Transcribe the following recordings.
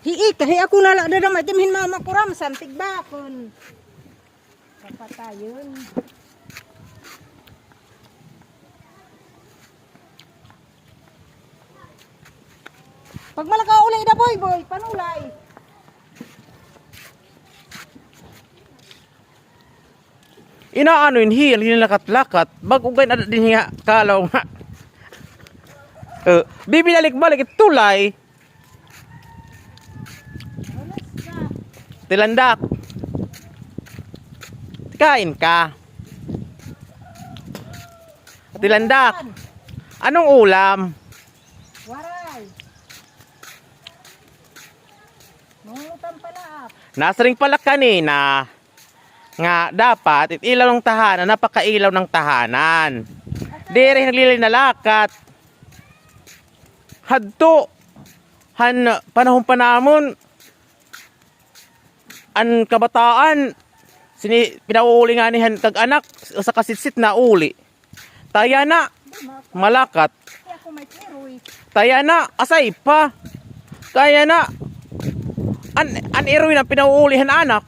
Hii, kahi ako nala na naman timhin mama kuram santig bakon. Kapatayon. Pag malaka ulay na boy, panulay. Inaano yun, hinalakat-lakat. Bagugay na din nga, kalaw nga. Bibinalik-balik, tulay. Tilandak. Kain ka. Tilandak. Anong ulam? Waray. Mangutang pala. Nasaring pala kanina nga dapat ilaw ng tahanan, napakailaw ng tahanan. Dire naglilay na lakat. Hadto panahon pa namon an kabataan pinauuli nga nihan kag anak sa kasitsit na uli. Taya na malakat. Taya na asay pa. Kaya na an iroy na pinauulihan anak.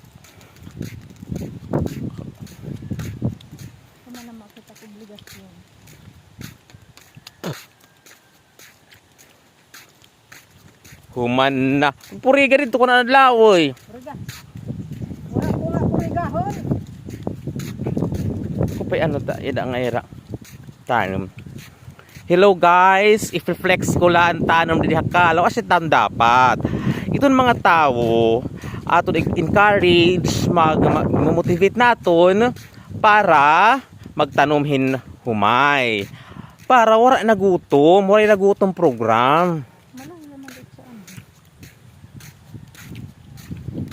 Human na. Puriga rin to ko na nadlawoy. Puriga. Wala ko nga purigahon. Kupay ano ta, ida nga era. Tanom. Hello guys, i-flex ko lang tanom di hakalaw kasi tam dapat. Itong mga tao aton encourage mag-motivate naton para magtanomhin humay. Para wala nagutom program.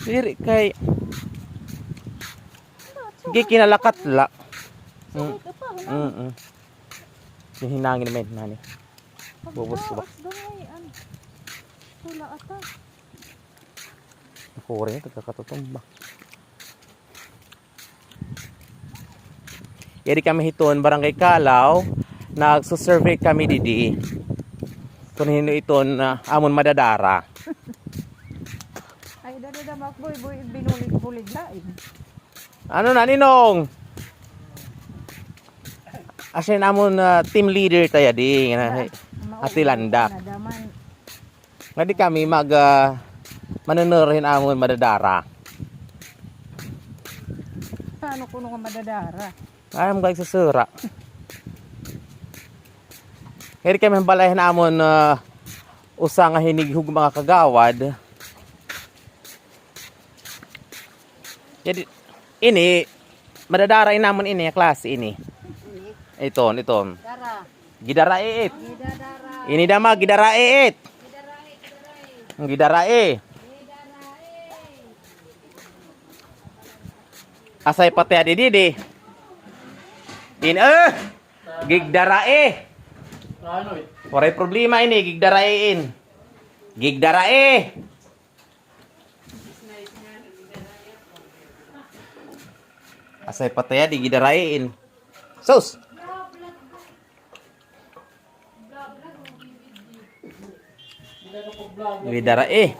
Diri kay kinalakat la. Hinangin naman nani. Bubos ko ba? Tula ata. Ako rin nagkakatutumba. Yari kami hiton barangay Kalaw, nagso-survey kami didi. Kung hino iton amon madadara. Ay dada makboy binulig-bulig lain. Ano na ninong? Asin amon team leader tayo di Atilandak. Nga di kami manunurihin amon madadara. Paano kuno nga madadara? Ayam guys susura. Heri kami balahin amon usa nga hinighug mga kagawad. Jadi ini madadara namon ini ya klase ini. Ito. Dara. Gidara iit. Gidadara. Ini dama gidara iit. Gidara e. Asay pati adi didi. Gigdara e. Waray problema ini gigdara in. Gigdara e. Asay pati adi gidara in. Sus. Gidara e.